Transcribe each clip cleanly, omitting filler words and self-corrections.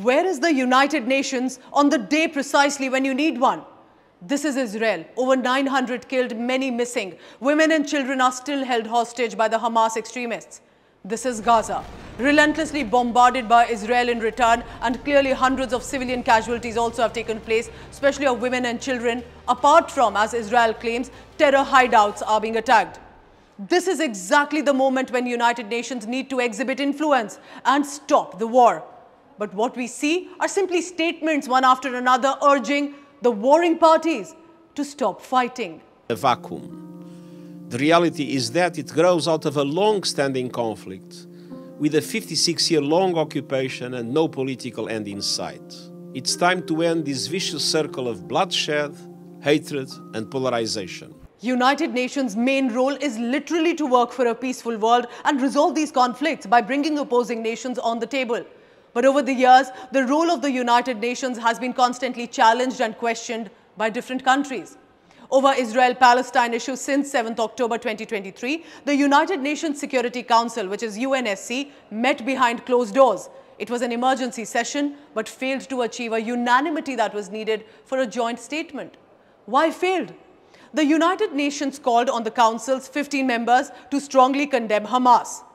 Where is the United Nations on the day precisely when you need one? This is Israel. Over 900 killed, many missing. Women and children are still held hostage by the Hamas extremists. This is Gaza, relentlessly bombarded by Israel in return, and clearly hundreds of civilian casualties also have taken place, especially of women and children, apart from, as Israel claims, terror hideouts are being attacked. This is exactly the moment when United Nations need to exhibit influence and stop the war. But what we see are simply statements one after another urging the warring parties to stop fighting. A vacuum. The reality is that it grows out of a long-standing conflict with a 56-year-long occupation and no political end in sight. It's time to end this vicious circle of bloodshed, hatred and polarization. United Nations' main role is literally to work for a peaceful world and resolve these conflicts by bringing opposing nations on the table. But over the years, the role of the United Nations has been constantly challenged and questioned by different countries. Over Israel-Palestine issue since 7th October 2023, the United Nations Security Council, which is UNSC, met behind closed doors. It was an emergency session, but failed to achieve a unanimity that was needed for a joint statement. Why failed? The United Nations called on the Council's 15 members to strongly condemn Hamas.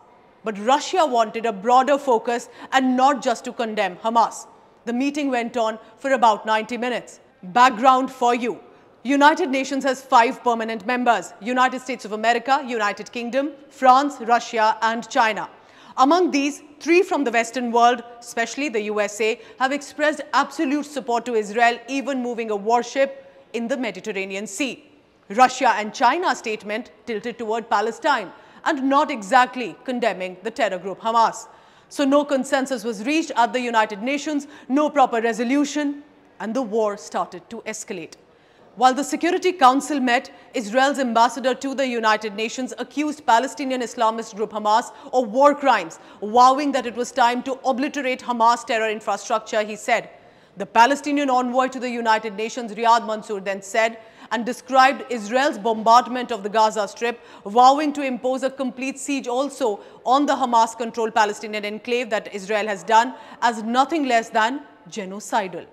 But Russia wanted a broader focus and not just to condemn Hamas. The meeting went on for about 90 minutes. Background for you. United Nations has 5 permanent members: United States of America, United Kingdom, France, Russia and China. Among these, 3 from the Western world, especially the USA, have expressed absolute support to Israel, even moving a warship in the Mediterranean Sea. Russia and China's statement tilted toward Palestine and not exactly condemning the terror group Hamas. So no consensus was reached at the United Nations, no proper resolution, and the war started to escalate. While the Security Council met, Israel's ambassador to the United Nations accused Palestinian Islamist group Hamas of war crimes, vowing that it was time to obliterate Hamas terror infrastructure, he said. The Palestinian envoy to the United Nations, Riyad Mansour, then said and described Israel's bombardment of the Gaza Strip, vowing to impose a complete siege also on the Hamas-controlled Palestinian enclave that Israel has done, as nothing less than genocidal.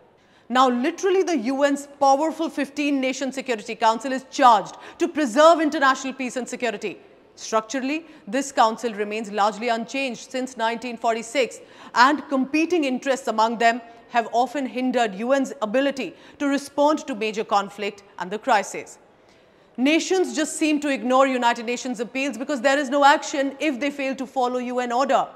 Now, literally, the UN's powerful 15-nation Security Council is charged to preserve international peace and security. Structurally, this council remains largely unchanged since 1946, and competing interests among them have often hindered UN's ability to respond to major conflict and the crisis. Nations just seem to ignore United Nations appeals because there is no action if they fail to follow UN order.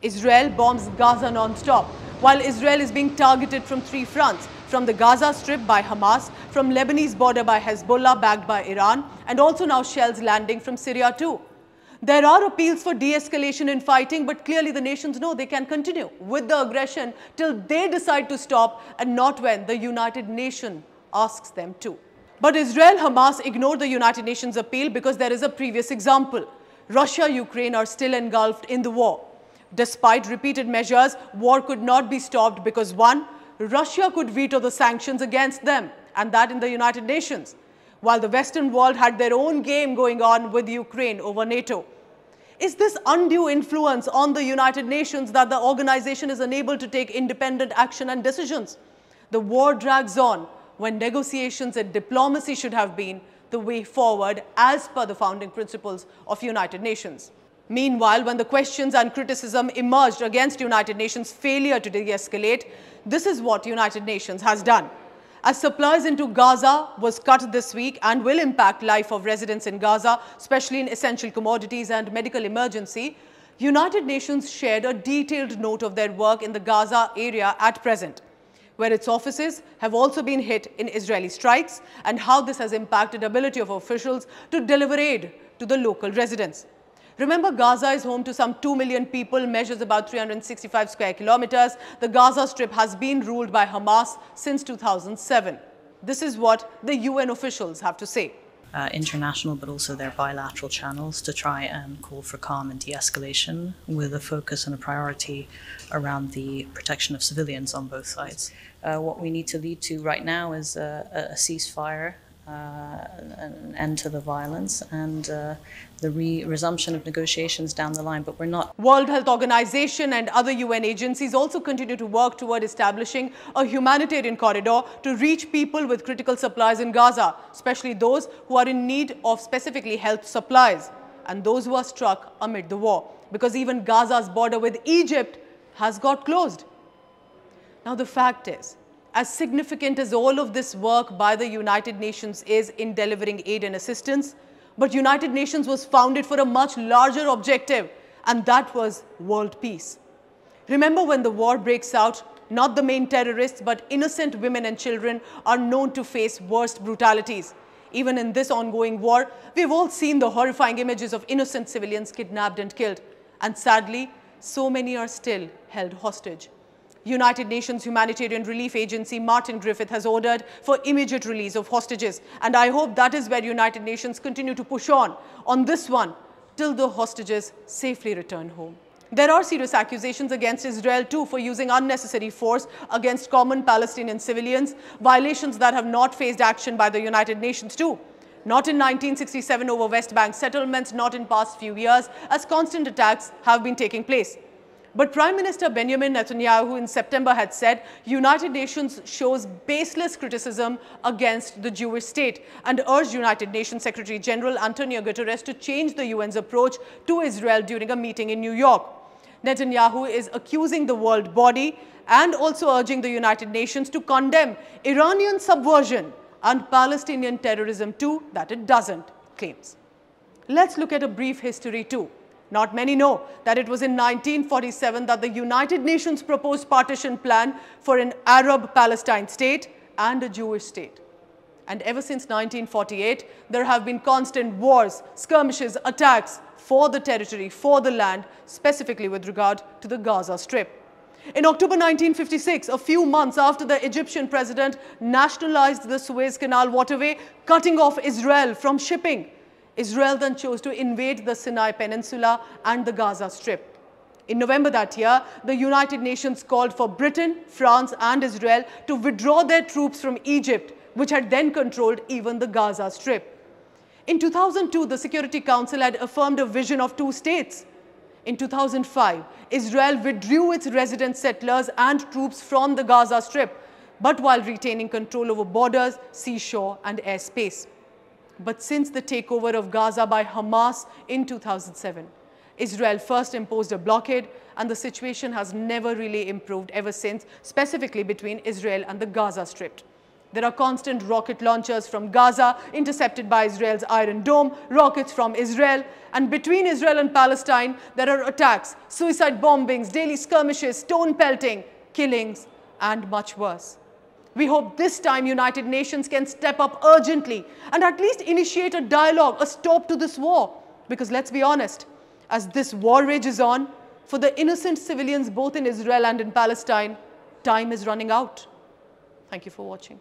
Israel bombs Gaza non-stop, while Israel is being targeted from 3 fronts: from the Gaza Strip by Hamas, from Lebanese border by Hezbollah backed by Iran, and also now shells landing from Syria too. There are appeals for de-escalation in fighting, but clearly the nations know they can continue with the aggression till they decide to stop, and not when the United Nations asks them to. But Israel-Hamas ignored the United Nations appeal because there is a previous example. Russia-Ukraine are still engulfed in the war. Despite repeated measures, war could not be stopped because 1. Russia could veto the sanctions against them, and that in the United Nations, while the Western world had their own game going on with Ukraine over NATO. Is this undue influence on the United Nations that the organization is unable to take independent action and decisions? The war drags on when negotiations and diplomacy should have been the way forward as per the founding principles of United Nations. Meanwhile, when the questions and criticism emerged against United Nations' failure to de-escalate, this is what United Nations has done. As supplies into Gaza was cut this week and will impact life of residents in Gaza, especially in essential commodities and medical emergency, United Nations shared a detailed note of their work in the Gaza area at present, where its offices have also been hit in Israeli strikes and how this has impacted ability of officials to deliver aid to the local residents. Remember, Gaza is home to some 2 million people, measures about 365 square kilometers. The Gaza Strip has been ruled by Hamas since 2007. This is what the UN officials have to say. International, but also their bilateral channels to try and call for calm and de-escalation with a focus and a priority around the protection of civilians on both sides. What we need to lead to right now is a ceasefire an end to the violence and the resumption of negotiations down the line, but we're not. World Health Organization and other UN agencies also continue to work toward establishing a humanitarian corridor to reach people with critical supplies in Gaza, especially those who are in need of specifically health supplies and those who are struck amid the war, because even Gaza's border with Egypt has got closed. Now, the fact is, as significant as all of this work by the United Nations is in delivering aid and assistance, but United Nations was founded for a much larger objective, and that was world peace. Remember, when the war breaks out, not the main terrorists, but innocent women and children are known to face worst brutalities. Even in this ongoing war, we've all seen the horrifying images of innocent civilians kidnapped and killed, and sadly, so many are still held hostage. United Nations Humanitarian Relief Agency Martin Griffith has ordered for immediate release of hostages, and I hope that is where United Nations continue to push on this one till the hostages safely return home. There are serious accusations against Israel too for using unnecessary force against common Palestinian civilians, violations that have not faced action by the United Nations too. Not in 1967 over West Bank settlements, not in past few years, as constant attacks have been taking place. But Prime Minister Benjamin Netanyahu in September had said United Nations shows baseless criticism against the Jewish state and urged United Nations Secretary General Antonio Guterres to change the UN's approach to Israel during a meeting in New York. Netanyahu is accusing the world body and also urging the United Nations to condemn Iranian subversion and Palestinian terrorism too, that it doesn't, claims. Let's look at a brief history too. Not many know that it was in 1947 that the United Nations proposed partition plan for an Arab Palestine state and a Jewish state. And ever since 1948, there have been constant wars, skirmishes, attacks for the territory, for the land, specifically with regard to the Gaza Strip. In October 1956, a few months after the Egyptian president nationalized the Suez Canal waterway, cutting off Israel from shipping, Israel then chose to invade the Sinai Peninsula and the Gaza Strip. In November that year, the United Nations called for Britain, France and Israel to withdraw their troops from Egypt, which had then controlled even the Gaza Strip. In 2002, the Security Council had affirmed a vision of two states. In 2005, Israel withdrew its resident settlers and troops from the Gaza Strip, but while retaining control over borders, seashore and airspace. But since the takeover of Gaza by Hamas in 2007, Israel first imposed a blockade, and the situation has never really improved ever since, specifically between Israel and the Gaza Strip. There are constant rocket launchers from Gaza, intercepted by Israel's Iron Dome, rockets from Israel, and between Israel and Palestine, there are attacks, suicide bombings, daily skirmishes, stone pelting, killings, and much worse. We hope this time United Nations can step up urgently and at least initiate a dialogue, a stop to this war. Because let's be honest, as this war rages on, for the innocent civilians both in Israel and in Palestine, time is running out. Thank you for watching.